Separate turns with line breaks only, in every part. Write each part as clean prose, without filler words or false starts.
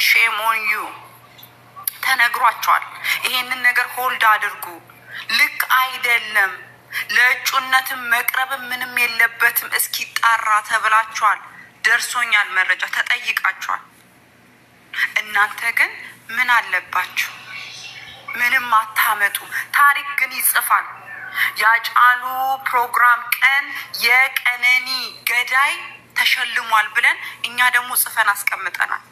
ሼም ኦን ዩ ተነግሯቸዋል። ይሄንን ነገር ሆልድ አድርጉ። ልክ አይደለም። ለእጩነትም መቅረብም ምንም የለበትም እስኪጣራ ተብላችኋል። ደርሶኛል መረጃ፣ ተጠይቃችኋል። እናንተ ግን ምን አለባችሁ? ምንም አታመጡ። ታሪክ ግን ይጽፋል። ያጫሉ ፕሮግራም ቀን የቀነኒ ገዳይ ተሸልሟል ብለን እኛ ደግሞ ጽፈን አስቀምጠናል።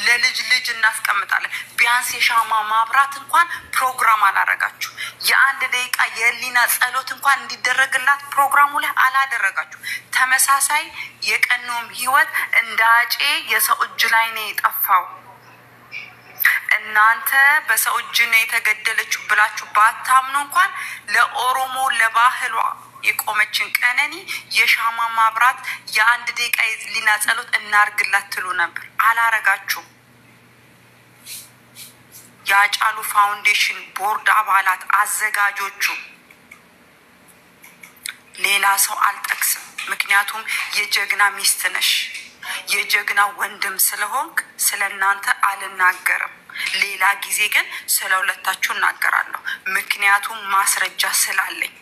ለልጅ ልጅ እናስቀምጣለን። ቢያንስ የሻማ ማብራት እንኳን ፕሮግራም አላረጋችሁ። የአንድ ደቂቃ የህሊና ጸሎት እንኳን እንዲደረግላት ፕሮግራሙ ላይ አላደረጋችሁ። ተመሳሳይ የቀኑም ህይወት እንዳጬ የሰው እጅ ላይ ነው የጠፋው። እናንተ በሰው እጅ ነው የተገደለችው ብላችሁ ባታምኑ እንኳን ለኦሮሞ ለባህሏ የቆመችን ቀነኒ የሻማ ማብራት የአንድ ደቂቃ የህሊና ጸሎት እናርግላት ትሉ ነበር። አላረጋችሁ። ያጫሉ ፋውንዴሽን ቦርድ አባላት አዘጋጆቹ ሌላ ሰው አልጠቅስም። ምክንያቱም የጀግና ሚስት ነሽ፣ የጀግና ወንድም ስለሆንክ ስለናንተ አልናገርም። ሌላ ጊዜ ግን ስለሁለታችሁ እናገራለሁ። ምክንያቱም ማስረጃ ስላለኝ።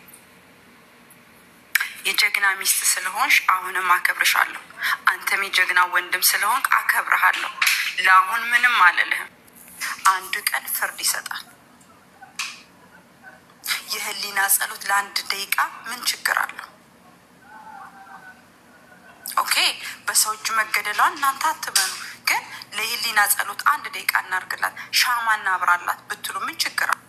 የጀግና ሚስት ስለሆንሽ አሁንም አከብርሻለሁ። አንተም የጀግና ወንድም ስለሆንክ አከብርሃለሁ። ለአሁን ምንም አልልህም። አንድ ቀን ፍርድ ይሰጣል። የህሊና ጸሎት ለአንድ ደቂቃ ምን ችግር አለው? ኦኬ፣ በሰው እጅ መገደሏን እናንተ አትበኑ። ግን ለህሊና ጸሎት አንድ ደቂቃ እናርግላት፣ ሻማ እናብራላት ብትሉ ምን ችግር አለው?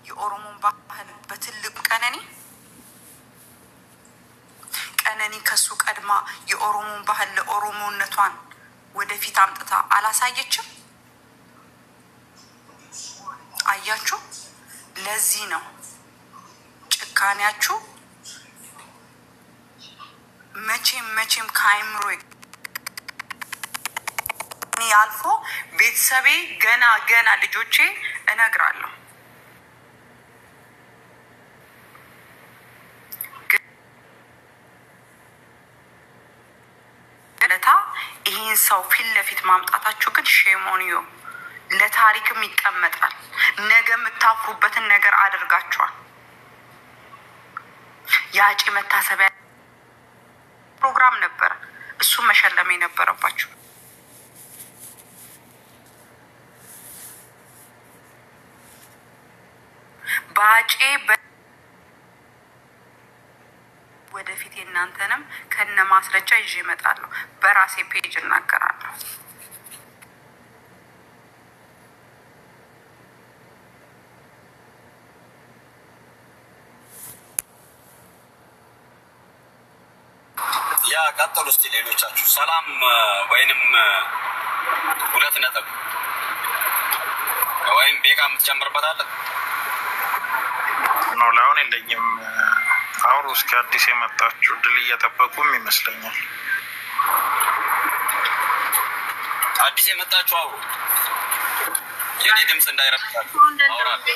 የኦሮሞን ባህል በትልቁ ቀነኒ ከሱ ቀድማ የኦሮሞን ባህል ለኦሮሞነቷን ወደፊት አምጥታ አላሳየችም? አያችሁ? ለዚህ ነው ጭካኔያችሁ መቼም ከአይምሮ አልፎ ቤተሰቤ ገና ልጆቼ እነግራለሁ። ይህን ሰው ፊት ለፊት ማምጣታችሁ ግን ሼም ኦን ዩ። ለታሪክም ይቀመጣል። ነገ የምታፍሩበትን ነገር አድርጋችኋል። ያጪ መታሰቢያ ፕሮግራም ነበረ፣ እሱ መሸለም የነበረባችሁ። ባጬ ወደፊት እናንተንም ከነ ማስረጃ ይዤ እመጣለሁ። በራሴ ፔጅ እናገራለሁ።
ያ ቀጥሉ እስቲ ሌሎቻችሁ። ሰላም ወይንም ሁለት ነጥብ ወይም ቤጋ የምትጨምርበት አለ?
ነው ላውን የለኝም። አውሩ እስኪ አዲስ የመጣችሁ ድል እየጠበቁም ይመስለኛል።
አዲስ የመጣችሁ አውሩ። የኔ ድምጽ እንዳይረብሻችሁ አውራለሁ።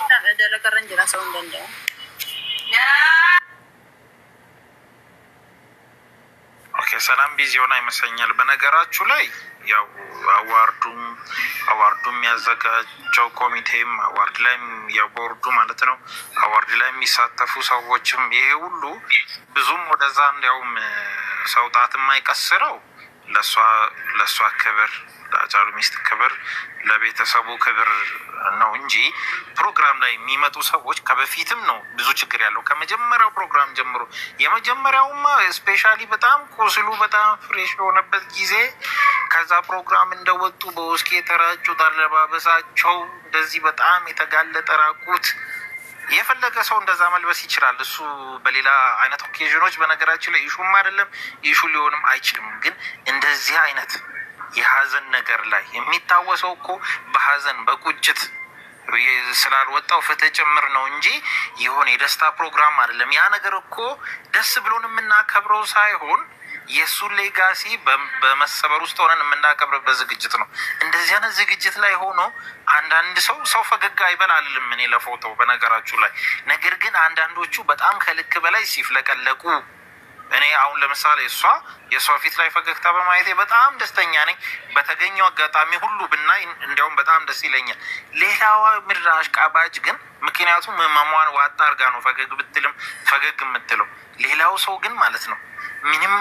ኦኬ፣ ሰላም ቢዚ ሆና ይመስለኛል። በነገራችሁ ላይ ያው አዋርዱም ያዘጋጀው ኮሚቴም አዋርድ ላይም የቦርዱ ማለት ነው አዋርድ ላይ የሚሳተፉ ሰዎችም ይሄ ሁሉ ብዙም ወደዛ እንዲያውም ሰው ጣት የማይቀስረው ለሷ ክብር፣ ለአጫሉ ሚስት ክብር፣ ለቤተሰቡ ክብር ነው እንጂ ፕሮግራም ላይ የሚመጡ ሰዎች ከበፊትም ነው ብዙ ችግር ያለው ከመጀመሪያው ፕሮግራም ጀምሮ። የመጀመሪያውማ ስፔሻሊ በጣም ቁስሉ በጣም ፍሬሽ የሆነበት ጊዜ ከዛ ፕሮግራም እንደወጡ በውስኪ የተራጩት አለባበሳቸው እንደዚህ በጣም የተጋለጠ ራቁት የፈለገ ሰው እንደዛ መልበስ ይችላል። እሱ በሌላ አይነት ኦኬዥኖች በነገራችን ላይ ኢሹም አይደለም ኢሹ ሊሆንም አይችልም። ግን እንደዚህ አይነት የሀዘን ነገር ላይ የሚታወሰው እኮ በሀዘን በቁጭት ስላልወጣው ፍትህ ጭምር ነው እንጂ የሆነ የደስታ ፕሮግራም አይደለም። ያ ነገር እኮ ደስ ብሎን የምናከብረው ሳይሆን የሱ ሌጋሲ በመሰበር ውስጥ ሆነን የምናከብርበት ዝግጅት ነው። እንደዚህ አይነት ዝግጅት ላይ ሆኖ አንዳንድ ሰው ፈገግ አይበል አልልም እኔ ለፎቶ በነገራችሁ ላይ። ነገር ግን አንዳንዶቹ በጣም ከልክ በላይ ሲፍለቀለቁ እኔ አሁን ለምሳሌ የእሷ ፊት ላይ ፈገግታ በማየቴ በጣም ደስተኛ ነኝ። በተገኘው አጋጣሚ ሁሉ ብናይ እንዲያውም በጣም ደስ ይለኛል። ሌላዋ ምድር አሽቃባጭ ግን ምክንያቱም መሟን ዋጣ አርጋ ነው ፈገግ ብትልም ፈገግ የምትለው። ሌላው ሰው ግን ማለት ነው ምንም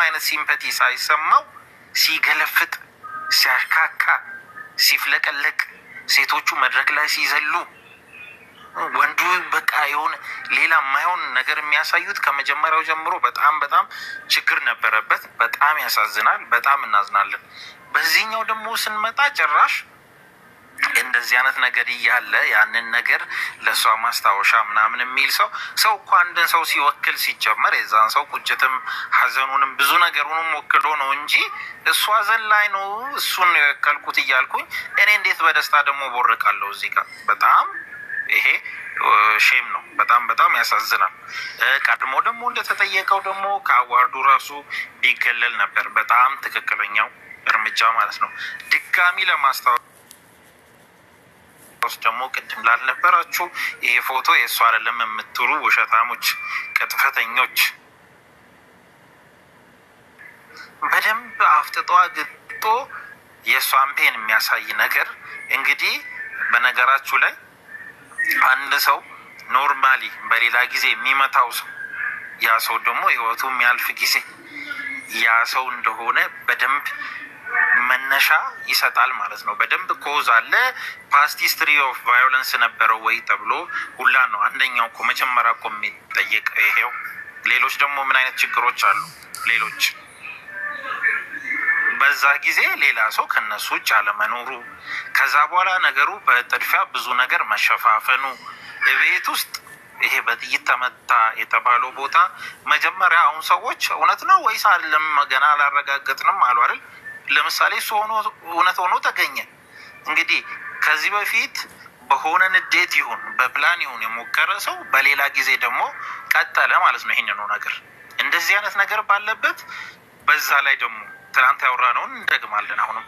አይነት ሲምፐቲ ሳይሰማው ሲገለፍጥ፣ ሲያሽካካ፣ ሲፍለቀለቅ፣ ሴቶቹ መድረክ ላይ ሲዘሉ፣ ወንዱ በቃ የሆነ ሌላ የማይሆን ነገር የሚያሳዩት ከመጀመሪያው ጀምሮ በጣም ችግር ነበረበት። በጣም ያሳዝናል። በጣም እናዝናለን። በዚህኛው ደግሞ ስንመጣ ጭራሽ እንደዚህ አይነት ነገር እያለ ያንን ነገር ለእሷ ማስታወሻ ምናምን የሚል ሰው እኮ አንድን ሰው ሲወክል ሲጀመር የዛን ሰው ቁጭትም ሀዘኑንም ብዙ ነገሩንም ወክሎ ነው እንጂ እሷ ሀዘን ላይ ነው እሱን የወከልኩት እያልኩኝ እኔ እንዴት በደስታ ደግሞ ቦርቃለሁ እዚህ ጋር። በጣም ይሄ ሼም ነው። በጣም ያሳዝናል። ቀድሞ ደግሞ እንደተጠየቀው ደግሞ ከአዋርዱ ራሱ ቢገለል ነበር በጣም ትክክለኛው እርምጃ ማለት ነው። ድጋሚ ለማስታወስ ደግሞ ቅድም ላልነበራችሁ ይሄ ፎቶ የእሱ አይደለም የምትሉ ውሸታሞች፣ ቅጥፈተኞች በደንብ አፍጥጦ አግጦ የእሷን ፔን የሚያሳይ ነገር እንግዲህ በነገራችሁ ላይ አንድ ሰው ኖርማሊ በሌላ ጊዜ የሚመታው ሰው ያ ሰው ደግሞ ህይወቱ የሚያልፍ ጊዜ ያ ሰው እንደሆነ በደንብ መነሻ ይሰጣል ማለት ነው። በደንብ ኮዝ አለ። ፓስት ሂስትሪ ኦፍ ቫዮለንስ ነበረው ወይ ተብሎ ሁላ ነው አንደኛው እኮ መጀመሪያ እኮ የሚጠየቅ ይሄው። ሌሎች ደግሞ ምን አይነት ችግሮች አሉ? ሌሎች በዛ ጊዜ ሌላ ሰው ከነሱ ውጭ አለመኖሩ፣ ከዛ በኋላ ነገሩ በጥድፊያ ብዙ ነገር መሸፋፈኑ፣ ቤት ውስጥ ይሄ በጥይት ተመታ የተባለው ቦታ መጀመሪያ አሁን ሰዎች እውነት ነው ወይስ አይደለም ገና አላረጋገጥንም አሉ አይደል? ለምሳሌ እሱ እውነት ሆኖ ተገኘ። እንግዲህ ከዚህ በፊት በሆነ ንዴት ይሁን በፕላን ይሁን የሞከረ ሰው በሌላ ጊዜ ደግሞ ቀጠለ ማለት ነው ይሄንን ነገር። እንደዚህ አይነት ነገር ባለበት በዛ ላይ ደግሞ ትናንት ያወራነውን እንደግማለን አሁንም።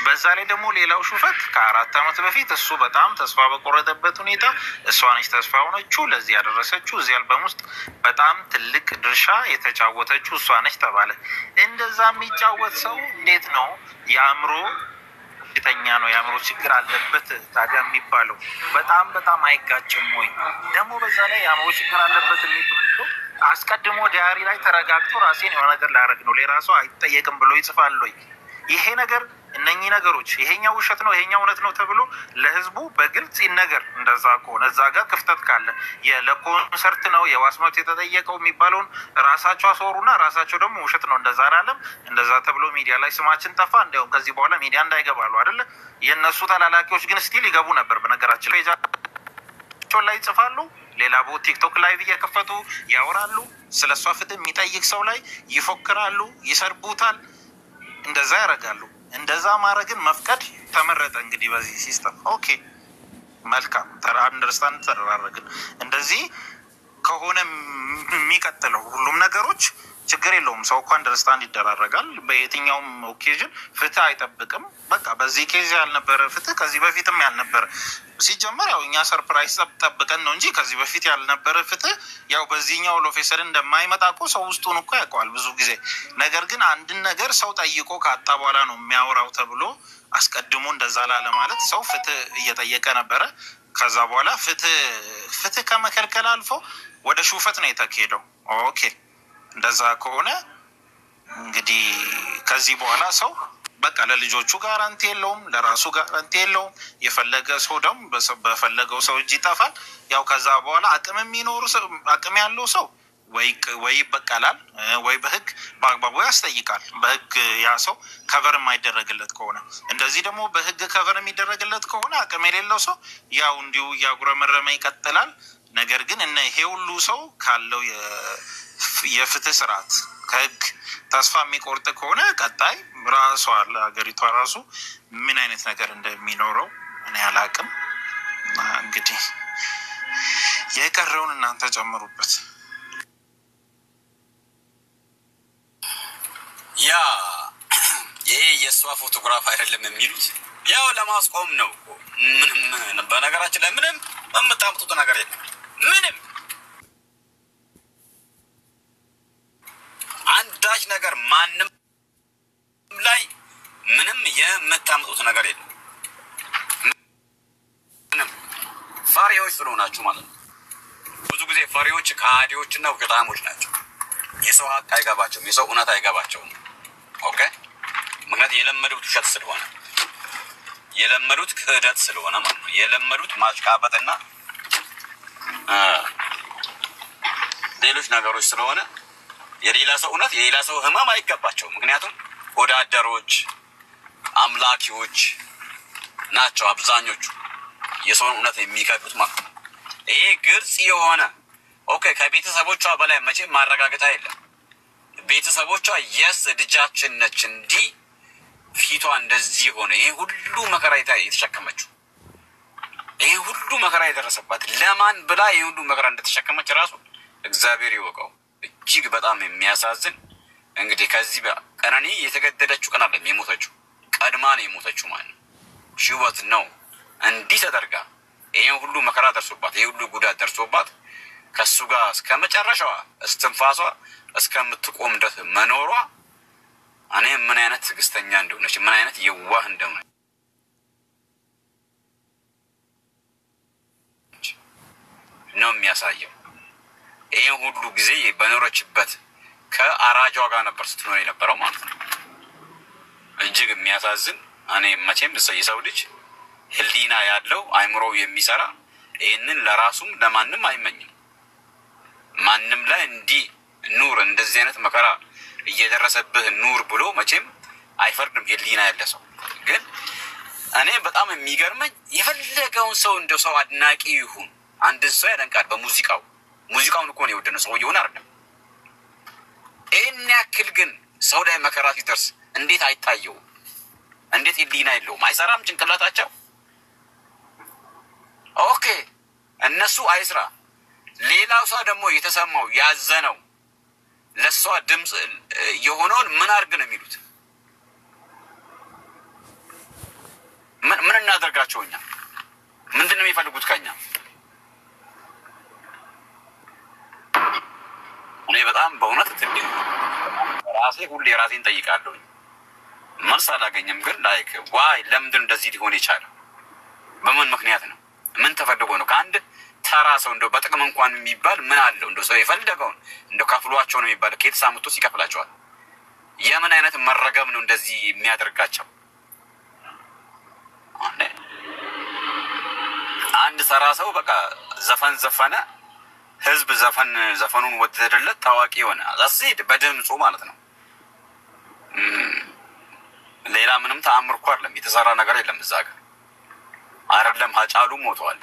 በዛ ላይ ደግሞ ሌላው ሹፈት ከ4 ዓመት በፊት እሱ በጣም ተስፋ በቆረጠበት ሁኔታ እሷ ነች ተስፋ ሆነችው ለዚህ ያደረሰችው። እዚህ አልበም ውስጥ በጣም ትልቅ ድርሻ የተጫወተችው እሷ ነች ተባለ። እንደዛ የሚጫወት ሰው እንዴት ነው የአእምሮ በሽተኛ ነው የአእምሮ ችግር አለበት ታዲያ የሚባለው? በጣም አይጋጭም ወይ? ደግሞ በዛ ላይ የአእምሮ ችግር አለበት የሚባለው አስቀድሞ ዲያሪ ላይ ተረጋግቶ ራሴን የሆነ ነገር ላደርግ ነው ሌላ ሰው አይጠየቅም ብሎ ይጽፋል ወይ? ይሄ ነገር እነኚህ ነገሮች ይሄኛው ውሸት ነው ይሄኛው እውነት ነው ተብሎ ለህዝቡ በግልጽ ይነገር። እንደዛ ከሆነ እዛ ጋር ክፍተት ካለ ለኮንሰርት ነው የዋስ መብት የተጠየቀው የሚባለውን ራሳቸው አስወሩና ራሳቸው ደግሞ ውሸት ነው እንደዛ አላለም እንደዛ ተብሎ ሚዲያ ላይ ስማችን ጠፋ። እንዲያውም ከዚህ በኋላ ሚዲያ እንዳይገባሉ አይደለ? የእነሱ ተላላኪዎች ግን ስቲል ይገቡ ነበር። በነገራችን ላይ ይጽፋሉ፣ ሌላ ቦታ ቲክቶክ ላይቭ እየከፈቱ ያወራሉ። ስለሷ ፍትህ የሚጠይቅ ሰው ላይ ይፎክራሉ፣ ይሰርቡታል፣ እንደዛ ያደርጋሉ። እንደዛ ማድረግን መፍቀድ ተመረጠ። እንግዲህ በዚህ ሲስተም ኦኬ መልካም አንደርስታንድ ተደራረግን። እንደዚህ ከሆነ የሚቀጥለው ሁሉም ነገሮች ችግር የለውም። ሰው እኮ አንደርስታንድ ይደራረጋል። በየትኛውም ኦኬዥን ፍትህ አይጠብቅም። በቃ በዚህ ኬዝ ያልነበረ ፍትህ ከዚህ በፊትም ያልነበረ ሲጀመር ያው እኛ ሰርፕራይዝ ጠብቀን ነው እንጂ ከዚህ በፊት ያልነበረ ፍትህ ያው በዚህኛው ሎፌሰር እንደማይመጣ እኮ ሰው ውስጡን እኮ ያውቀዋል ብዙ ጊዜ። ነገር ግን አንድን ነገር ሰው ጠይቆ ካጣ በኋላ ነው የሚያወራው ተብሎ አስቀድሞ እንደዛ ላለ ማለት ሰው ፍትህ እየጠየቀ ነበረ። ከዛ በኋላ ፍትህ ከመከልከል አልፎ ወደ ሹፈት ነው የተካሄደው። ኦኬ እንደዛ ከሆነ እንግዲህ ከዚህ በኋላ ሰው በቃ ለልጆቹ ጋራንቲ የለውም፣ ለራሱ ጋራንቲ የለውም። የፈለገ ሰው ደግሞ በፈለገው ሰው እጅ ይጠፋል። ያው ከዛ በኋላ አቅም ያለው ሰው ወይ ይበቀላል ወይ በህግ በአግባቡ ያስጠይቃል። በህግ ያ ሰው ከቨር የማይደረግለት ከሆነ እንደዚህ ደግሞ በህግ ከቨር የሚደረግለት ከሆነ አቅም የሌለው ሰው ያው እንዲሁ እያጉረመረመ ይቀጥላል። ነገር ግን ይሄ ሁሉ ሰው ካለው የፍትህ ስርዓት ከህግ ተስፋ የሚቆርጥ ከሆነ ቀጣይ ራሷ ለሀገሪቷ ራሱ ምን አይነት ነገር እንደሚኖረው እኔ አላቅም። እንግዲህ የቀረውን እናንተ ጨምሩበት።
የእሷ ፎቶግራፍ አይደለም የሚሉት ያው ለማስቆም ነው። ምንም በነገራችን ላይ ምንም የምታምጡት ነገር የለም። ምንም አንዳች ነገር ማንም ላይ ምንም የምታምጡት ነገር የለም። ምንም ፈሪዎች ስለሆናችሁ ማለት ነው። ብዙ ጊዜ ፈሪዎች ከሃዲዎችና ውሸታሞች ናቸው። የሰው ሀቅ አይገባቸውም። የሰው እውነት አይገባቸውም። ኦኬ ምክንያቱም የለመዱት ውሸት ስለሆነ የለመዱት ክህደት ስለሆነ ማለት ነው። የለመዱት ማሽቃበጥና ሌሎች ነገሮች ስለሆነ የሌላ ሰው እውነት የሌላ ሰው ህመም አይገባቸውም። ምክንያቱም ወዳደሮች አምላኪዎች ናቸው አብዛኞቹ የሰውን እውነት የሚከዱት ማለት ነው። ይሄ ግልጽ የሆነ ኦኬ ከቤተሰቦቿ በላይ መቼም ማረጋገጫ የለም። ቤተሰቦቿ የስ ልጃችን ነች እንዲህ ፊቷ እንደዚህ ሆነ። ይሄ ሁሉ መከራ የተሸከመችው ይሄ ሁሉ መከራ የደረሰባት ለማን ብላ ይሄ ሁሉ መከራ እንደተሸከመች ራሱ እግዚአብሔር ይወቀው። እጅግ በጣም የሚያሳዝን እንግዲህ ከዚህ ቀነኒ የተገደለችው ቀን አይደለም የሞተችው፣ ቀድማ ነው የሞተችው ማለት ነው። ሽወት ነው እንዲህ ተደርጋ ይሄ ሁሉ መከራ ደርሶባት ይሄ ሁሉ ጉዳት ደርሶባት ከሱ ጋር እስከ መጨረሻዋ እስትንፋሷ እስከምትቆም ድረስ መኖሯ እኔ ምን አይነት ትዕግስተኛ እንደሆነች ምን አይነት የዋህ እንደሆነች ነው የሚያሳየው። ይሄ ሁሉ ጊዜ በኖረችበት ከአራጇ ጋር ነበር ስትኖር የነበረው ማለት ነው። እጅግ የሚያሳዝን እኔ መቼም የሰው ልጅ ህሊና ያለው አይምሮው የሚሰራ ይህንን ለራሱም ለማንም አይመኝም። ማንም ላይ እንዲህ ኑር እንደዚህ አይነት መከራ እየደረሰብህ ኑር ብሎ መቼም አይፈርድም ህሊና ያለ ሰው። ግን እኔ በጣም የሚገርመኝ የፈለገውን ሰው እንደው ሰው አድናቂ ይሁን አንድን ሰው ያደንቃል በሙዚቃው። ሙዚቃውን እኮ ነው የወደነው ሰውየውን አይደለም። ይህን ያክል ግን ሰው ላይ መከራ ሲደርስ እንዴት አይታየውም? እንዴት ህሊና የለውም? አይሰራም ጭንቅላታቸው? ኦኬ እነሱ አይስራ። ሌላው ሰው ደግሞ የተሰማው ያዘነው ለሷ ድምፅ የሆነውን ምን አድርግ ነው የሚሉት? ምን እናደርጋቸው? እኛ ምንድን ነው የሚፈልጉት ከኛ? እኔ በጣም በእውነት ትልቅ ራሴ ሁሌ ራሴን ጠይቃለሁ። መልስ አላገኘም። ግን ላይክ ዋይ ለምንድን እንደዚህ ሊሆን የቻለው? በምን ምክንያት ነው? ምን ተፈልጎ ነው? ከአንድ ተራ ሰው እንደው በጥቅም እንኳን የሚባል ምን አለው? እንደው ሰው የፈለገውን እንደው ከፍሏቸው ነው የሚባለው። ከየት ሳምንቱ ይከፍላቸዋል? የምን አይነት መረገም ነው እንደዚህ የሚያደርጋቸው? አንድ ተራ ሰው በቃ ዘፈን ዘፈነ፣ ህዝብ ዘፈኑን ወደደለት፣ ታዋቂ ሆነ። አዛሲድ በድምፁ ማለት ነው። ሌላ ምንም ተአምር እኮ አይደለም። የተሰራ ነገር የለም እዛ ጋር አይደለም። ሀጫሉ ሞቷል።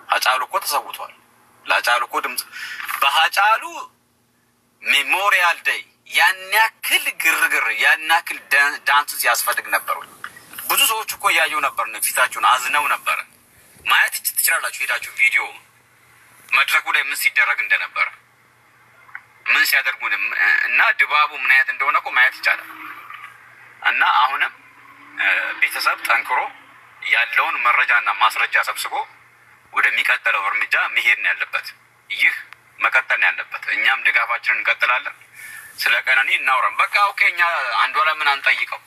ሀጫሉ እኮ ተሰውቷል። ለሀጫሉ እኮ ድምፅ በሀጫሉ ሜሞሪያል ዴይ ያን ያክል ግርግር ያን ያክል ዳንስ ሲያስፈልግ ነበር። ብዙ ሰዎች እኮ እያዩ ነበር፣ ፊታቸውን አዝነው ነበር። ማየት ትችላላችሁ ሄዳችሁ ቪዲዮ መድረኩ ላይ ምን ሲደረግ እንደነበረ ምን ሲያደርጉ እና ድባቡ ምን አይነት እንደሆነ እኮ ማየት ይቻላል። እና አሁንም ቤተሰብ ጠንክሮ ያለውን መረጃና ማስረጃ ሰብስቦ ወደሚቀጥለው እርምጃ መሄድ ነው ያለበት። ይህ መቀጠል ነው ያለበት። እኛም ድጋፋችንን እንቀጥላለን። ስለ ቀነኒ እናወራለን። በቃ ኦኬ እኛ አንዷለምን አንጠይቀው፣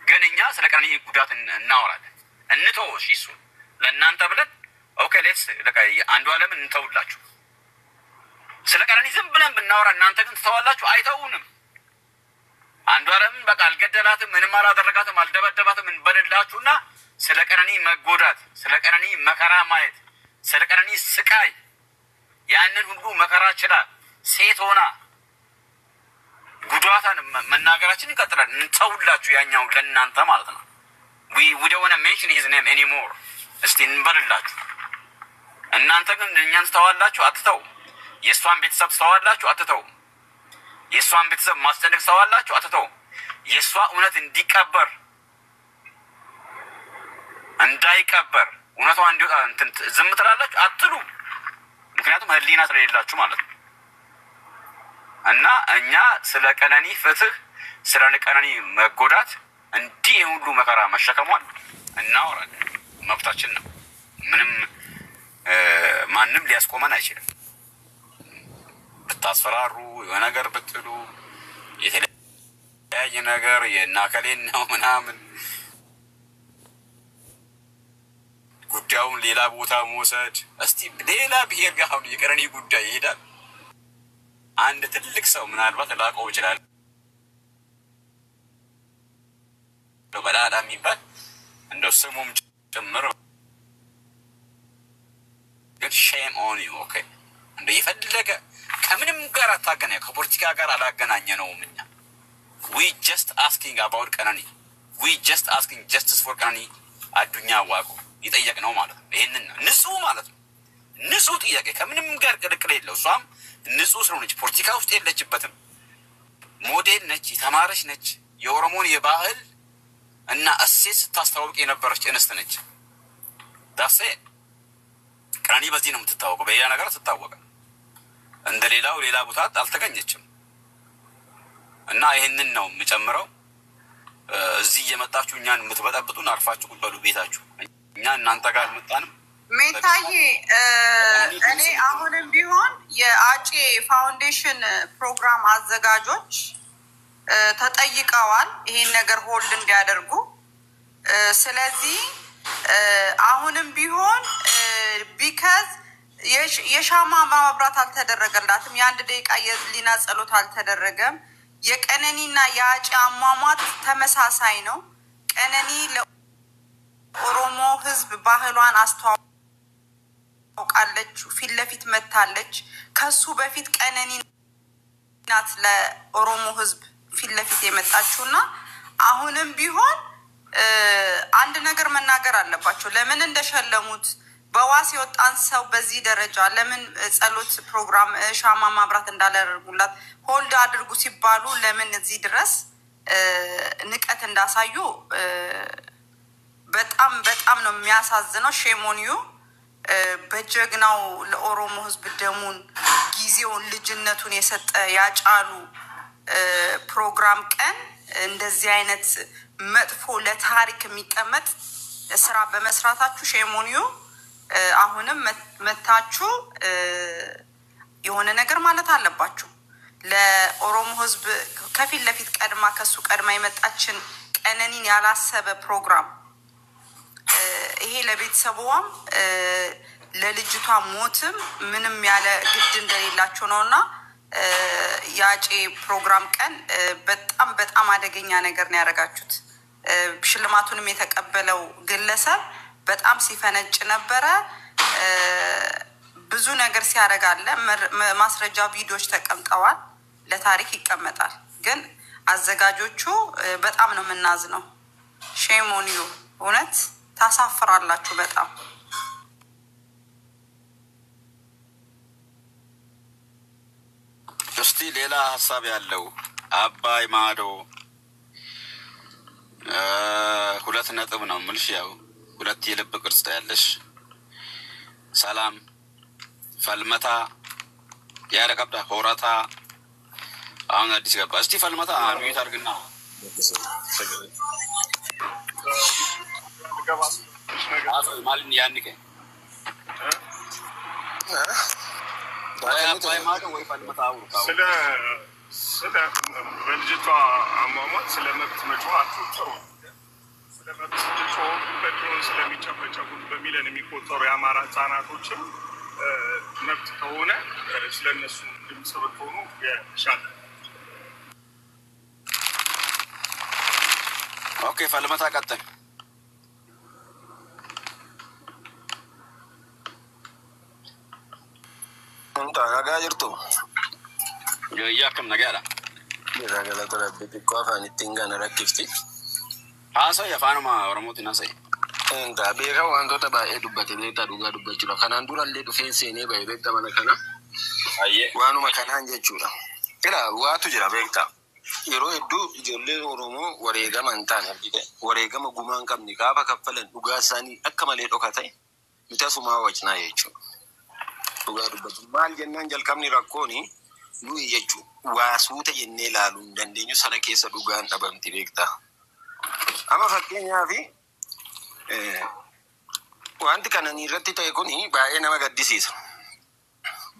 ግን እኛ ስለ ቀነኒ ጉዳት እናወራለን። እንተው እሺ፣ እሱ ለእናንተ ብለን ኦኬ ሌትስ ለካ አንዷለምን እንተውላችሁ። ስለ ቀነኒ ዝም ብለን ብናወራ እናንተ ግን ትተዋላችሁ። አይተውንም። አንዷለምን በቃ አልገደላትም፣ ምንም አላደረጋትም፣ አልደበደባትም እንበልላችሁና ስለ ቀነኒ መጎዳት፣ ስለ ቀነኒ መከራ ማየት፣ ስለ ቀነኒ ስቃይ ያንን ሁሉ መከራ ችላ ሴት ሆና ጉዳታን መናገራችን እንቀጥላለን። እንተውላችሁ ያኛው ለእናንተ ማለት ነው። we don't want to mention his name anymore እስቲ እንበልላችሁ። እናንተ ግን እኛን ትተዋላችሁ። አትተው። የእሷን ቤተሰብ ትተዋላችሁ። አትተው። የእሷን ቤተሰብ ማስጨነቅ ትተዋላችሁ። አትተው። የእሷ እውነት እንዲቀበር እንዳይቀበር እውነቷ እንዲወጣ እንትን ዝም ትላላችሁ። አትሉ። ምክንያቱም ህሊና ስለሌላችሁ ማለት ነው። እና እኛ ስለ ቀነኒ ፍትህ ስለ ቀነኒ መጎዳት እንዲህ ሁሉ መከራ መሸከሟል እናወራለን። መብታችን ነው። ምንም ማንም ሊያስቆመን አይችልም። ብታስፈራሩ የሆነ ነገር ብትሉ የተለያየ ነገር የናከሌን ነው ምናምን ጉዳዩን ሌላ ቦታ መውሰድ እስቲ ሌላ ብሄር ጋር አሁን የቀነኒ ጉዳይ ይሄዳል። አንድ ትልቅ ሰው ምናልባት ላቀው ይችላል በላዳ የሚባል እንደው ስሙም ጭምር ግን ሼም ኦን ዩ ኦኬ። እንደ የፈለገ ከምንም ጋር አታገናኘው፣ ከፖለቲካ ጋር አላገናኘነውም። እኛ we just asking about ቀነኒ we just asking justice for ቀነኒ አዱኛ ዋቆ ይጠየቅ ነው ማለት ነው። ይሄንን ንጹህ ማለት ነው። ንጹህ ጥያቄ ከምንም ጋር ቅልቅል የለው። እሷም ንጹህ ስለሆነች ፖለቲካ ውስጥ የለችበትም። ሞዴል ነች፣ የተማረች ነች። የኦሮሞን የባህል እና እሴት ስታስተዋውቅ የነበረች እንስት ነች። ዳሴ ቀነኒ በዚህ ነው የምትታወቀው። በያ ነገር ትታወቀ እንደሌላው ሌላ ቦታ አልተገኘችም። እና ይሄንን ነው የምጨምረው። እዚህ እየመጣችሁ እኛን የምትበጠብጡን አርፋችሁ ቁጭ በሉ ቤታችሁ። እኛ እናንተ ጋር መጣንም
ሜታዬ እኔ አሁንም ቢሆን የአጬ ፋውንዴሽን ፕሮግራም አዘጋጆች ተጠይቀዋል ይሄን ነገር ሆልድ እንዲያደርጉ። ስለዚህ አሁንም ቢሆን ቢካዝ የሻማ ማብራት አልተደረገላትም። የአንድ ደቂቃ የህሊና ጸሎት አልተደረገም። የቀነኒና የአጬ አሟሟት ተመሳሳይ ነው። ቀነኒ ለኦሮሞ ህዝብ ባህሏን አስተዋውቃለች፣ ፊት ለፊት መታለች። ከሱ በፊት ቀነኒ ናት ለኦሮሞ ህዝብ ፊት ለፊት የመጣችውና አሁንም ቢሆን አንድ ነገር መናገር አለባቸው። ለምን እንደሸለሙት በዋስ የወጣን ሰው በዚህ ደረጃ ለምን ጸሎት ፕሮግራም ሻማ ማብራት እንዳላደረጉላት ሆልድ አድርጉ ሲባሉ ለምን እዚህ ድረስ ንቀት እንዳሳዩ በጣም በጣም ነው የሚያሳዝነው። ሼሞኒዩ በጀግናው ለኦሮሞ ህዝብ ደሙን ጊዜውን ልጅነቱን የሰጠ ያጫሉ ፕሮግራም ቀን እንደዚህ አይነት መጥፎ ለታሪክ የሚቀመጥ ስራ በመስራታችሁ ሼሞኒዩ አሁንም መታችሁ የሆነ ነገር ማለት አለባችሁ። ለኦሮሞ ህዝብ ከፊት ለፊት ቀድማ ከሱ ቀድማ የመጣችን ቀነኒን ያላሰበ ፕሮግራም ይሄ ለቤተሰቧም ለልጅቷ ሞትም ምንም ያለ ግድ እንደሌላቸው ነውና ያጬ ፕሮግራም ቀን በጣም በጣም አደገኛ ነገር ነው ያደረጋችሁት። ሽልማቱንም የተቀበለው ግለሰብ በጣም ሲፈነጭ ነበረ። ብዙ ነገር ሲያደርጋለ ማስረጃ ቪዲዮዎች ተቀምጠዋል፣ ለታሪክ ይቀመጣል። ግን አዘጋጆቹ በጣም ነው የምናዝነው። ሼም ኦን ዩ እውነት ታሳፍራላችሁ በጣም።
እስቲ ሌላ ሀሳብ ያለው አባይ ማዶ 2 ነጥብ ነው የምልሽ። ያው 2 የልብ ቅርጽ ያለሽ ሰላም ፈልመታ ያረቀብዳ ሆራታ አሁን አዲስ ገባ። እስቲ ፈልመታ ሚዩት አድርግና ማልን ያንከ አባይ ማዶ ወይ ፈልመታ አውርታ ስለ በልጅቷ አሟሟት ስለ መብት መጫወታቸው ጥሩ ስለ መብት መጫወቱ በድሮን ስለሚጨፈጨፉት በሚሊዮን የሚቆጠሩ የአማራ ህጻናቶችም መብት ከሆነ ስለነሱ ድምጽ ብትሆኑ ይሻላል። ኦኬ ፈልመታ ቀጥል።
እንታ ጋጅርቱ
ያከም ነገራ
የዛገላ ተረብት ቆፋን ይንጋና ረክፍቲ
አሳ የፋኑማ ኦሮሞት ናሰይ
እንታ ቤራው አንዶታ ባኤዱበት ቤታ ዱጋ ዱበችሎ ካናንዱራ ለዱ ፌንሴኔ ባይቤታ ማለከና
አየ
ዋኑ መካናን ጀቹላ ኢላ ዋቱ ጅራ ቤታ የሮ ሄዱ ጆሌ ኦሮሞ ወሬገማ እንታን አብዲደ ወሬገማ ጉማን ቀምኒ ጋፋ ከፈለን ዱጋሳኒ አከማሌ ዶካታይ ሚታሱማ ወጭና የቹ ዱጋ ዱበት ማል ጀናን ጀልቀምኒ ረኮኒ nuyi jechuun waa suuta jennee ilaaluu hin dandeenyu sana keessa dhugaan dhabamti beektaa. Amma fakkeenyaaf wanti kananii irratti ta'e kun baay'ee nama gaddisiisa.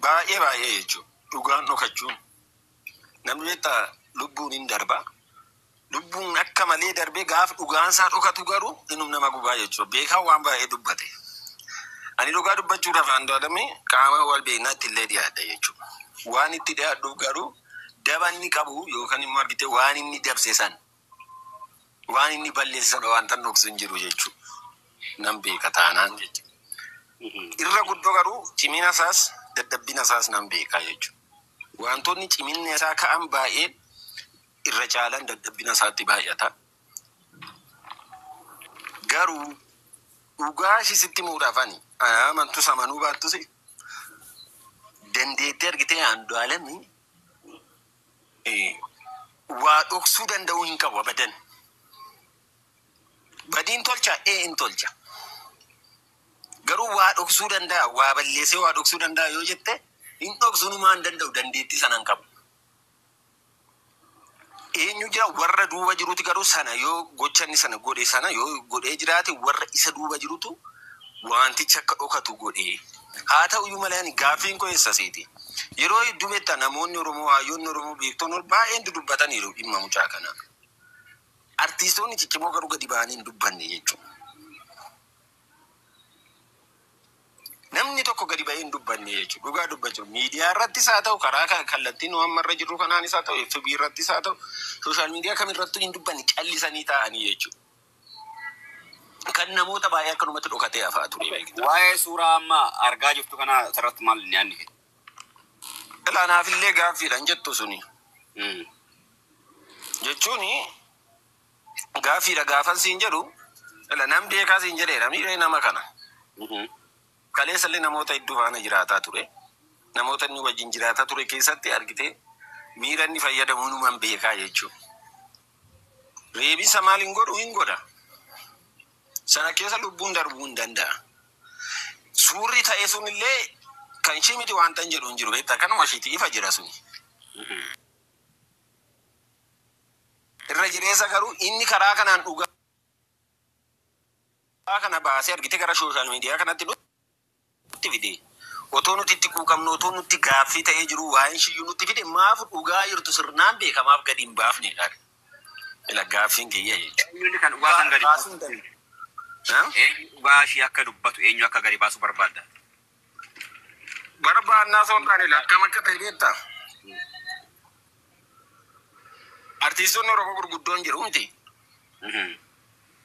Baay'ee jechuudha. Dhugaan dhokachuun namni beektaa lubbuun hin darba. Lubbuun akka malee darbee gaaf dhugaan isaa dhokatu garuu inum nama gubaa jechuudha. Beekaa waan baay'ee dubbate. Ani dhugaa dubbachuudhaaf Andu'aalamii qaama wal beeknaatti illee dhiyaadha jechuudha. Waan itti dhiyaadhuuf garuu daba inni qabu yookaan immoo argite waan inni dabse san waan inni balleesse sana waan tan dhoksu hin jiru jechuudha. Nan beeka taanaan jechuudha. Irra guddoo garuu cimina isaas daddabbina isaas nan beekaa jechuudha. Wantoonni ciminni isaa ka'an baay'een irra caalan daddabbina isaatti baay'ata. Garuu dhugaa sitti muudhaafani amantu samanuu baattusi dandeettee argitee Andu'aalamii waa dhoksuu danda'uu hin qabu abadan. Badiin tolcha hin tolcha. Garuu waa dhoksuu danda'a waa balleessee waa dhoksuu danda'a yoo jette hin dhoksuu numaa hin danda'u dandeettii sana hin qabu. Eenyu jira warra duuba jiruti garuu sana yoo gochanni sana godhe sana yoo godhee jiraate warra isa duuba jirutu wanticha akka dhokatu godhee. Haa ta'uyyuu malee ani gaaffiin koo eessa seeti. Yeroo hedduu beektaa namoonni Oromoo hayyoonni Oromoo beektoonni baay'een dubbataniiru dhimma mucaa kanaa. Artiistoonni ciccimoo garuu gadi ba'anii hin dubbanne jechuudha. Namni tokko gadi ba'ee hin dubbanne jechuudha. Dhugaa dubbachuun miidiyaa irrattis haa ta'u karaa kallattiin waan marra jirru kanaanis haa ta'u FB irrattis haa ta'u sooshaal miidiyaa kamirrattuu hin dubbanne callisanii taa'anii jechuudha. Kan namoota baay'ee akkanumatti dhokatee hafaa ture beektaa.
Waa'ee suuraa amma argaa jirtu kana asirratti maal inni yaadni?
Ilaanaafillee gaaffiidhaan jettu suni. Jechuun gaaffiidha gaafan siin jedhu nam beekaa siin jedheera miidhee nama kana. Kaleessallee namoota hedduu faana jiraataa ture. Namoota inni wajjin jiraataa ture keessatti argitee miira inni fayyadamu numan beekaa jechuudha. Reebisa maal hin godhu hin godha. Sana keessa lubbuun darbuu hin danda'a. Suurri ta'e sunillee kan ishee miti waan tan jedhu hin jiru beektaa kanuma ishiitii ifa jira suni. Irra jireessa garuu inni karaa kanaan dhugaa kana baasee argite gara sooshaal miidiyaa kanatti nutti fide. Otoo nuti itti quuqamnu otoo nutti gaaffii ta'ee jiru waa'een shiyyuu nutti fide maaf dhugaa jirtu sirnaan beekamaaf gadi hin baafnedha. Ila gaaffiin kiyya jechuudha.
Eenyuun kan dhugaa san gadi baasu? Dhugaa ishii akka dubbatu eenyu akka gadi baasu barbaadda?
Barbaannaa osoo hin taane akkam akka ta'e beektaa? Artiistoonni Oromoo gurguddoon jiru miti.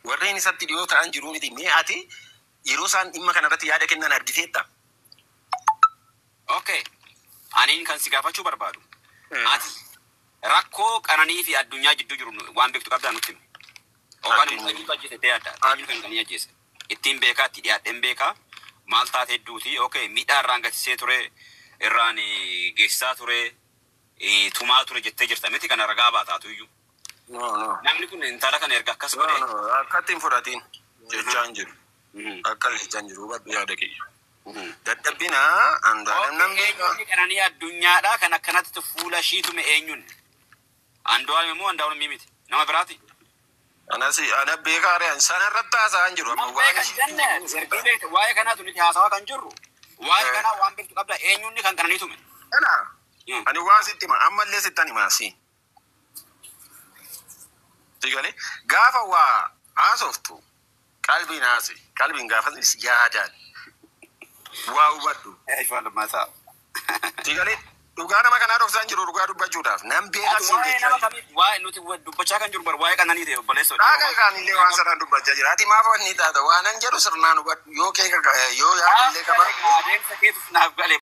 Warreen isatti dhiyoo ta'an jiru miti. Mee ati yeroo isaan dhimma kanarratti yaada kennan argiteetta?
Okay. Aniin kan si gaafachuu barbaadu. Ati rakkoo qananii fi addunyaa jidduu jiru waan beektu qabdaa nutti. Okaan immoo eenyutu ajjeese ta'e adda. Eenyu kan qanii ajjeese. Ittiin beekaa itti dhiyaadheen beekaa. Maal taate hedduuti. Okay. Miidhaa irraan gatisee ture. Irraan geessisaa ture. Tumaa ture jettee jirta. Miti kana ragaa baataatu iyyuu. Namni kun intala kana erga akkas godhee.
Akkatti hin fudhatiin jechaan jiru. Akka jechaan jiru hubadhu yaada kiyya. Dadhabbina Andu'aalam namni
qananii addunyaadha kan akkanatti fuula ishiitume eenyuun. Andu'aalam immoo Andu'aalam miti. Nama biraati.
Ana beekaa re'aan sana irratti haasa'an jiru.
Waa'ee kanaatu nuti haasawaa kan jirru. Waa'ee kanaa waan beektu qabda eenyuun kan qananii tume.
Ani waa sitti hima ammallee sittan himaa si. Sigalee gaafa waa haasoftu qalbiin haase qalbiin gaafas yaadaan waa hubadhu. Sigalee dhugaa nama kanaa dhoksaan jiru dhugaa dubbachuudhaaf nam beekaa si beekaa.
Waa'ee nuti dubbachaa kan jiru waa'ee qananii ta'e obboleessa.
Dhagaa kaanillee waan sanaan dubbachaa jira. Ati maaf wanni taata waan an jedhu sirnaan hubadhu yoo yaadillee qaba.
Adeemsa keetu naaf galee.